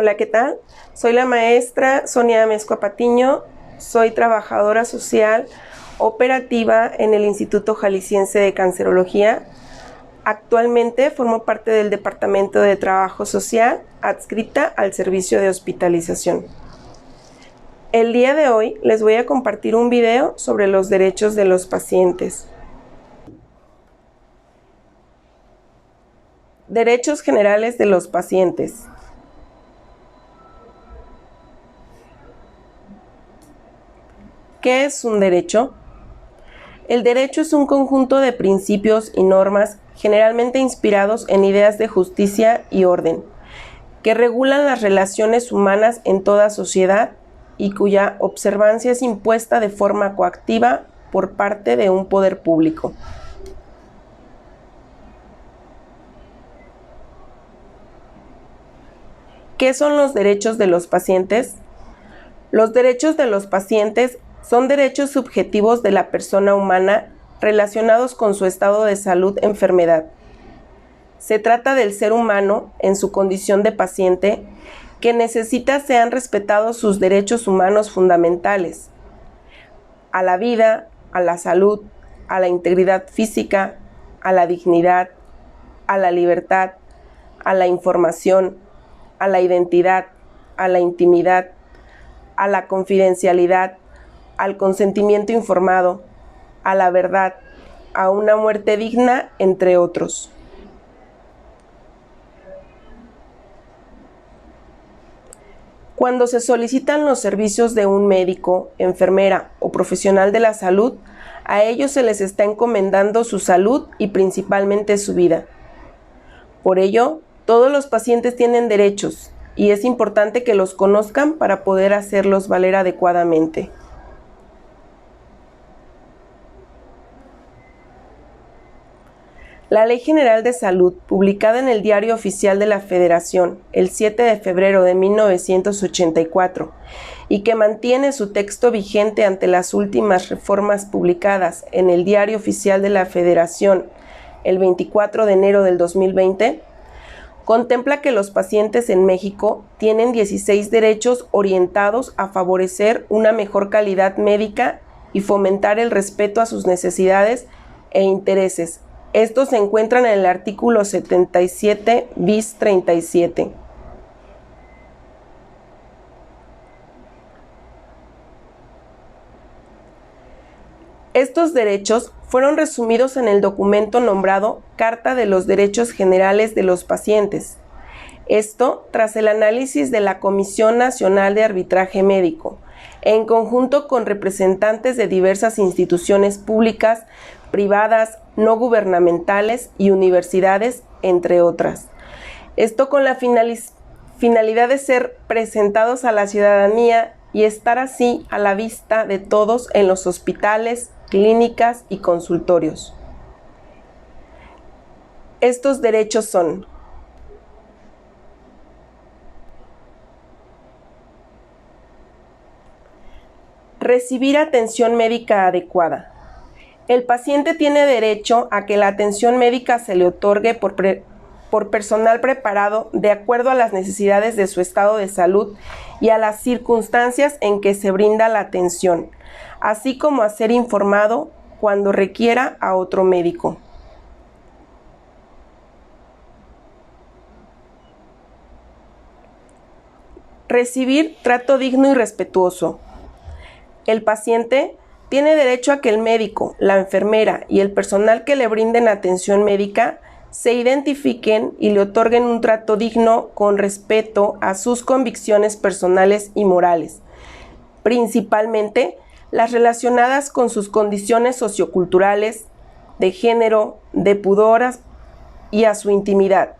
Hola, ¿qué tal? Soy la maestra Sonia Amezcua Patiño, soy trabajadora social operativa en el Instituto Jalisciense de Cancerología. Actualmente formo parte del Departamento de Trabajo Social, adscrita al servicio de hospitalización. El día de hoy les voy a compartir un video sobre los derechos de los pacientes. Derechos generales de los pacientes. ¿Qué es un derecho? El derecho es un conjunto de principios y normas generalmente inspirados en ideas de justicia y orden, que regulan las relaciones humanas en toda sociedad y cuya observancia es impuesta de forma coactiva por parte de un poder público. ¿Qué son los derechos de los pacientes? Los derechos de los pacientes son derechos subjetivos de la persona humana relacionados con su estado de salud-enfermedad. Se trata del ser humano en su condición de paciente que necesita sean respetados sus derechos humanos fundamentales: a la vida, a la salud, a la integridad física, a la dignidad, a la libertad, a la información, a la identidad, a la intimidad, a la confidencialidad, al consentimiento informado, a la verdad, a una muerte digna, entre otros. Cuando se solicitan los servicios de un médico, enfermera o profesional de la salud, a ellos se les está encomendando su salud y principalmente su vida. Por ello, todos los pacientes tienen derechos y es importante que los conozcan para poder hacerlos valer adecuadamente. La Ley General de Salud, publicada en el Diario Oficial de la Federación el 7 de febrero de 1984, y que mantiene su texto vigente ante las últimas reformas publicadas en el Diario Oficial de la Federación el 24 de enero del 2020, contempla que los pacientes en México tienen 16 derechos orientados a favorecer una mejor calidad médica y fomentar el respeto a sus necesidades e intereses. Estos se encuentran en el artículo 77 bis 37. Estos derechos fueron resumidos en el documento nombrado Carta de los Derechos Generales de los Pacientes. Esto tras el análisis de la Comisión Nacional de Arbitraje Médico, en conjunto con representantes de diversas instituciones públicas, privadas, no gubernamentales y universidades, entre otras. Esto con la finalidad de ser presentados a la ciudadanía y estar así a la vista de todos en los hospitales, clínicas y consultorios. Estos derechos son: recibir atención médica adecuada. El paciente tiene derecho a que la atención médica se le otorgue por personal preparado de acuerdo a las necesidades de su estado de salud y a las circunstancias en que se brinda la atención, así como a ser informado cuando requiera a otro médico. Recibir trato digno y respetuoso. El paciente tiene derecho a que el médico, la enfermera y el personal que le brinden atención médica se identifiquen y le otorguen un trato digno con respeto a sus convicciones personales y morales, principalmente las relacionadas con sus condiciones socioculturales, de género, de pudor y a su intimidad,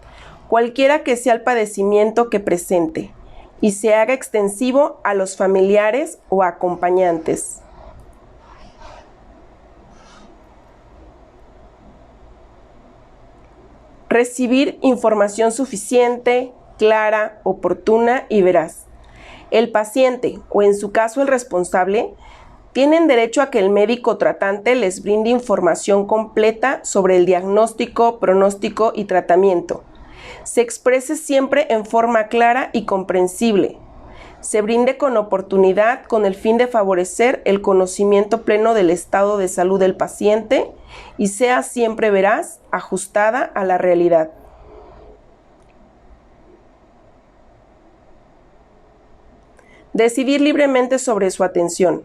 cualquiera que sea el padecimiento que presente, y se haga extensivo a los familiares o acompañantes. Recibir información suficiente, clara, oportuna y veraz. El paciente, o en su caso el responsable, tienen derecho a que el médico tratante les brinde información completa sobre el diagnóstico, pronóstico y tratamiento, se exprese siempre en forma clara y comprensible, se brinde con oportunidad con el fin de favorecer el conocimiento pleno del estado de salud del paciente y sea siempre veraz, ajustada a la realidad. Decidir libremente sobre su atención.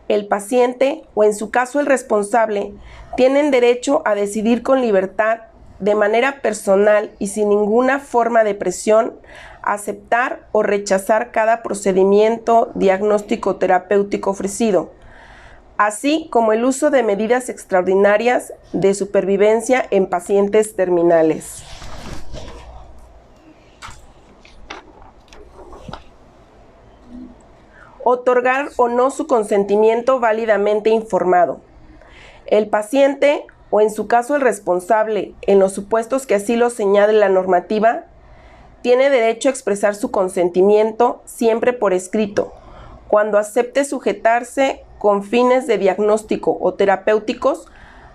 El paciente, o en su caso el responsable, tienen derecho a decidir con libertad, de manera personal y sin ninguna forma de presión, aceptar o rechazar cada procedimiento diagnóstico terapéutico ofrecido, así como el uso de medidas extraordinarias de supervivencia en pacientes terminales. Otorgar o no su consentimiento válidamente informado. El paciente, o en su caso el responsable, en los supuestos que así lo señale la normativa, tiene derecho a expresar su consentimiento siempre por escrito, cuando acepte sujetarse con fines de diagnóstico o terapéuticos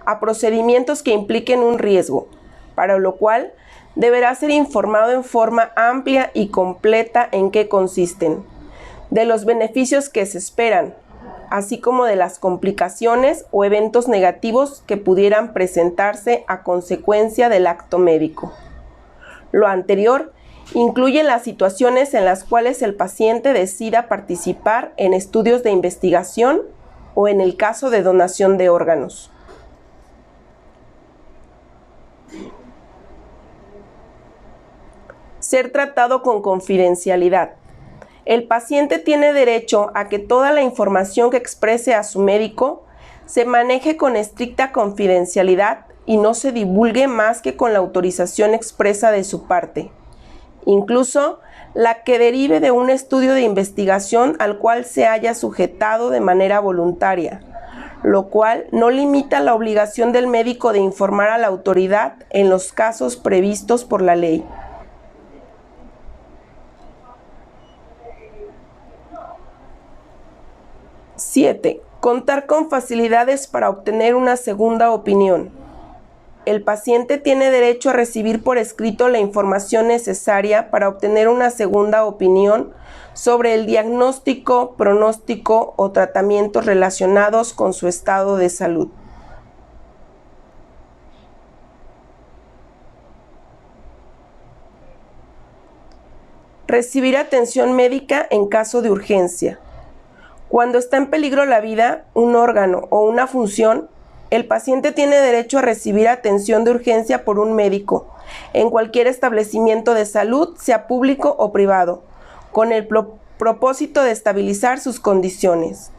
a procedimientos que impliquen un riesgo, para lo cual deberá ser informado en forma amplia y completa en qué consisten, de los beneficios que se esperan, así como de las complicaciones o eventos negativos que pudieran presentarse a consecuencia del acto médico. Lo anterior incluye las situaciones en las cuales el paciente decida participar en estudios de investigación o en el caso de donación de órganos. Ser tratado con confidencialidad. El paciente tiene derecho a que toda la información que exprese a su médico se maneje con estricta confidencialidad y no se divulgue más que con la autorización expresa de su parte, incluso la que derive de un estudio de investigación al cual se haya sujetado de manera voluntaria, lo cual no limita la obligación del médico de informar a la autoridad en los casos previstos por la ley. ¡7! Contar con facilidades para obtener una segunda opinión. El paciente tiene derecho a recibir por escrito la información necesaria para obtener una segunda opinión sobre el diagnóstico, pronóstico o tratamientos relacionados con su estado de salud. Recibir atención médica en caso de urgencia. Cuando está en peligro la vida, un órgano o una función, el paciente tiene derecho a recibir atención de urgencia por un médico, en cualquier establecimiento de salud, sea público o privado, con el propósito de estabilizar sus condiciones.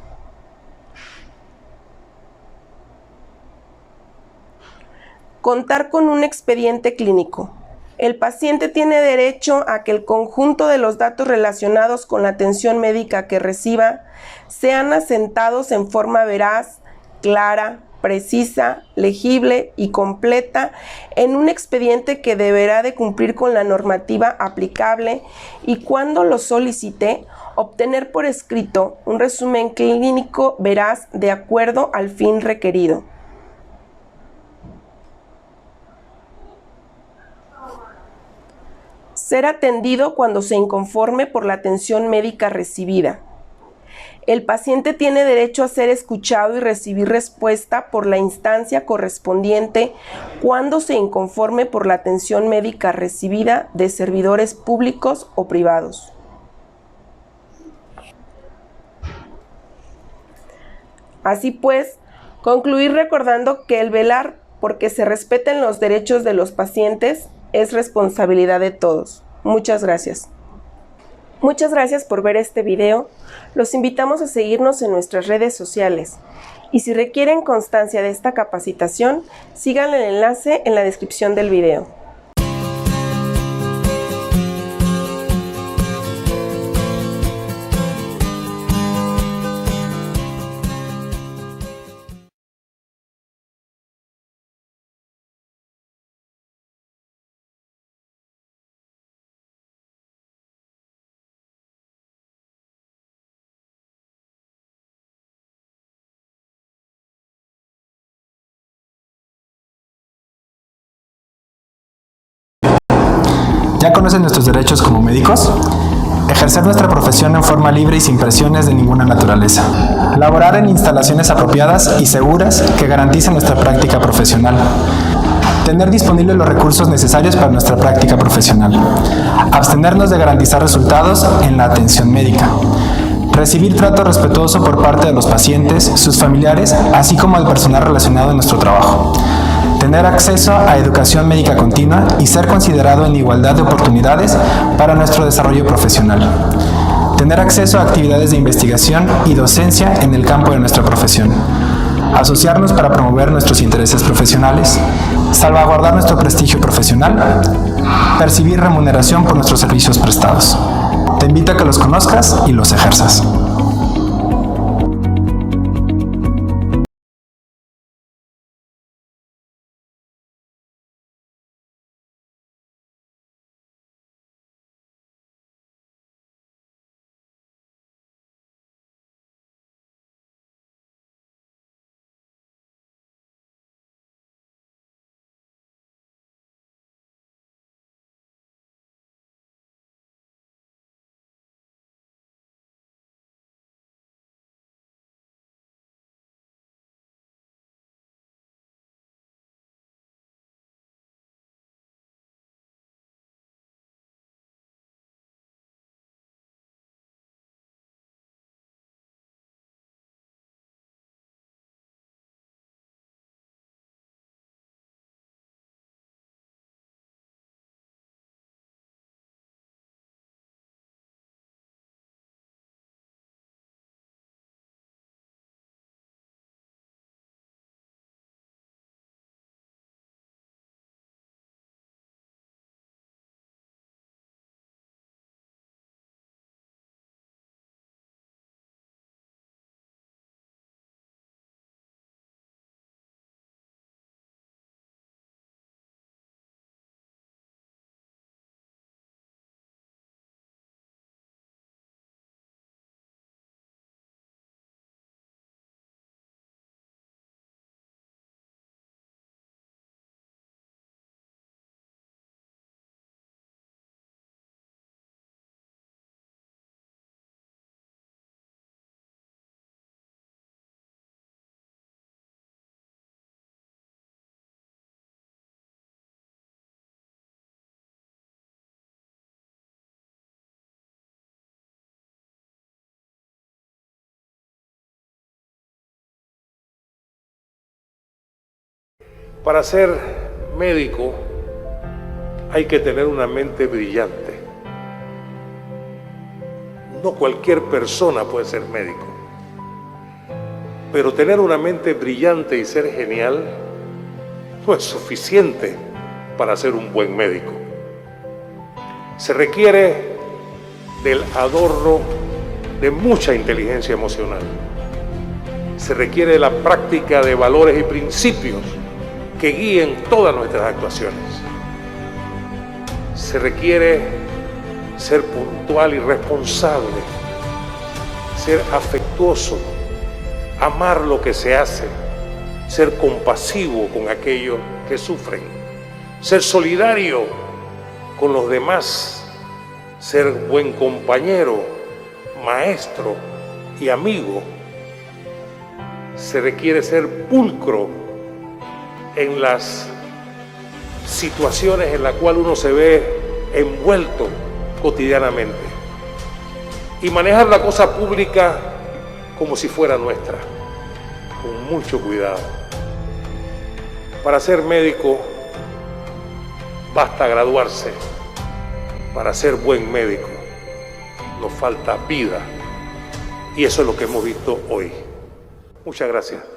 Contar con un expediente clínico. El paciente tiene derecho a que el conjunto de los datos relacionados con la atención médica que reciba sean asentados en forma veraz, clara, precisa, legible y completa en un expediente que deberá de cumplir con la normativa aplicable y, cuando lo solicite, obtener por escrito un resumen clínico veraz de acuerdo al fin requerido. Ser atendido cuando se inconforme por la atención médica recibida. El paciente tiene derecho a ser escuchado y recibir respuesta por la instancia correspondiente cuando se inconforme por la atención médica recibida de servidores públicos o privados. Así pues, concluir recordando que el velar porque se respeten los derechos de los pacientes es responsabilidad de todos. Muchas gracias. Muchas gracias por ver este video. Los invitamos a seguirnos en nuestras redes sociales. Y si requieren constancia de esta capacitación, sigan el enlace en la descripción del video. ¿Ya conocen nuestros derechos como médicos? Ejercer nuestra profesión en forma libre y sin presiones de ninguna naturaleza. Laborar en instalaciones apropiadas y seguras que garanticen nuestra práctica profesional. Tener disponibles los recursos necesarios para nuestra práctica profesional. Abstenernos de garantizar resultados en la atención médica. Recibir trato respetuoso por parte de los pacientes, sus familiares, así como del personal relacionado en nuestro trabajo. Tener acceso a educación médica continua y ser considerado en igualdad de oportunidades para nuestro desarrollo profesional. Tener acceso a actividades de investigación y docencia en el campo de nuestra profesión. Asociarnos para promover nuestros intereses profesionales. Salvaguardar nuestro prestigio profesional. Percibir remuneración por nuestros servicios prestados. Te invito a que los conozcas y los ejerzas. Para ser médico hay que tener una mente brillante. No cualquier persona puede ser médico, pero tener una mente brillante y ser genial no es suficiente para ser un buen médico. Se requiere del adorno de mucha inteligencia emocional. Se requiere de la práctica de valores y principios que guíen todas nuestras actuaciones. Se requiere ser puntual y responsable, ser afectuoso, amar lo que se hace, ser compasivo con aquellos que sufren, ser solidario con los demás, ser buen compañero, maestro y amigo. Se requiere ser pulcro en las situaciones en las cuales uno se ve envuelto cotidianamente y manejar la cosa pública como si fuera nuestra, con mucho cuidado. Para ser médico basta graduarse. Para ser buen médico nos falta vida, y eso es lo que hemos visto hoy. Muchas gracias.